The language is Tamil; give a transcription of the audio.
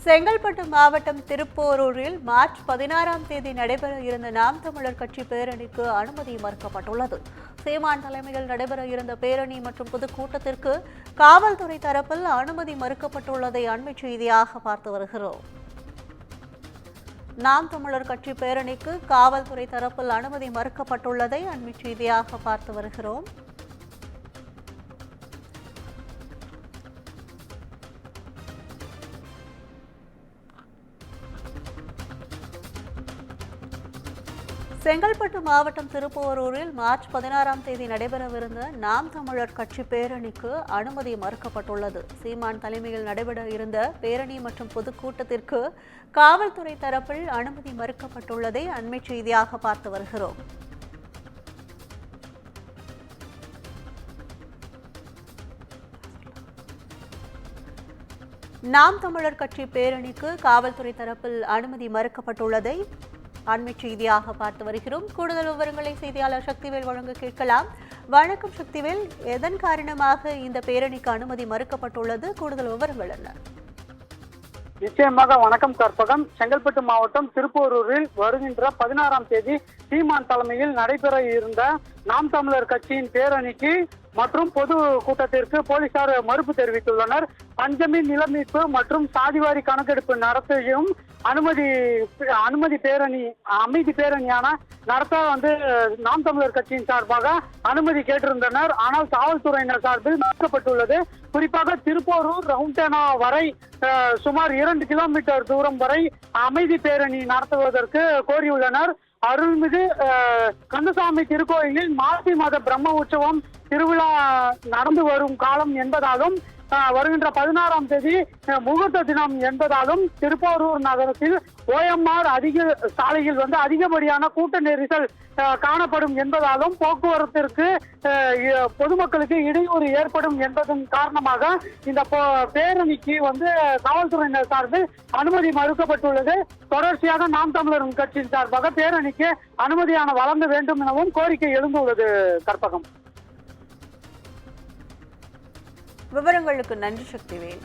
செங்கல்பட்டு மாவட்டம் திருப்போரூரில் மார்ச் 16ஆம் தேதி நடைபெற இருந்த நாம் தமிழர் கட்சி பேரணிக்கு அனுமதி மறுக்கப்பட்டுள்ளது. சீமான் தலைமையில் நடைபெற இருந்த பேரணி மற்றும் பொதுக்கூட்டத்திற்கு காவல்துறை தரப்பில் அனுமதி மறுக்கப்பட்டுள்ளதை அண்மை செய்தியாக பார்த்து வருகிறோம். நாம் தமிழர் கட்சி பேரணிக்கு காவல்துறை தரப்பில் அனுமதி மறுக்கப்பட்டுள்ளதை அண்மை செய்தியாக பார்த்து வருகிறோம். செங்கல்பட்டு மாவட்டம் திருப்போரூரில் மார்ச் 16ஆம் தேதி நடைபெறவிருந்த நாம் தமிழர் கட்சி பேரணிக்கு அனுமதி மறுக்கப்பட்டுள்ளது. சீமான் தலைமையில் நடைபெற இருந்த பேரணி மற்றும் பொதுக்கூட்டத்திற்கு காவல்துறை தரப்பில் அனுமதி மறுக்கப்பட்டுள்ளதை அண்மை செய்தியாக பார்த்து வருகிறோம். நாம் தமிழர் கட்சி பேரணிக்கு காவல்துறை தரப்பில் அனுமதி மறுக்கப்பட்டுள்ளதை அண்மை செய்தியாக பார்த்து வருகிறோம். கூடுதல் விவரங்களை செய்தியாளர் சக்திவேல் வழங்க கேட்கலாம். வணக்கம் சக்திவேல், எதன் காரணமாக இந்த பேரணிக்கு அனுமதி மறுக்கப்பட்டுள்ளது? கூடுதல் விவரங்கள் என்ன? நிச்சயமாக வணக்கம் கற்பகம். செங்கல்பட்டு மாவட்டம் திருப்போரூரில் வருகின்ற 16ஆம் தேதி சீமான் தலைமையில் நடைபெற இருந்த நாம் தமிழர் கட்சியின் பேரணிக்கு மற்றும் பொது கூட்டத்திற்கு போலீசார் மறுப்பு தெரிவித்துள்ளனர். பஞ்சமி நில மீட்பு மற்றும் சாதிவாரி கணக்கெடுப்பு நடத்தையும் அமைதி பேரணியான நடத்த நாம் தமிழர் கட்சியின் சார்பாக அனுமதி கேட்டிருந்தனர். ஆனால் காவல்துறையினர் சார்பில் மறுக்கப்பட்டுள்ளது. குறிப்பாக திருப்போரூர் ரவுண்டேனா வரை சுமார் 2 கிலோமீட்டர் தூரம் வரை அமைதி பேரணி நடத்துவதற்கு கோரியுள்ளனர். அருள்மிகு கந்தசாமி திருக்கோயிலில் மாசி மாத பிரம்ம உற்சவம் திருவிழா நடந்து வரும் காலம் என்பதாலும் வருகின்ற 16ஆம் தேதி முகூர்த்த தினம் என்பதாலும் திருப்போரூர் நகரத்தில் OMR சாலையில் அதிகப்படியான கூட்ட நெரிசல் காணப்படும் என்பதாலும் போக்குவரத்திற்கு பொதுமக்களுக்கு இடையூறு ஏற்படும் என்பதன் காரணமாக இந்த பேரணிக்கு காவல்துறையினர் சார்பில் அனுமதி மறுக்கப்பட்டுள்ளது. தொடர்ச்சியாக நாம் தமிழர் கட்சியின் சார்பாக பேரணிக்கு அனுமதியான வழங்க வேண்டும் எனவும் கோரிக்கை எழுந்துள்ளது. கற்பகம். விவரங்களுக்கு நன்றி சக்திவேல்.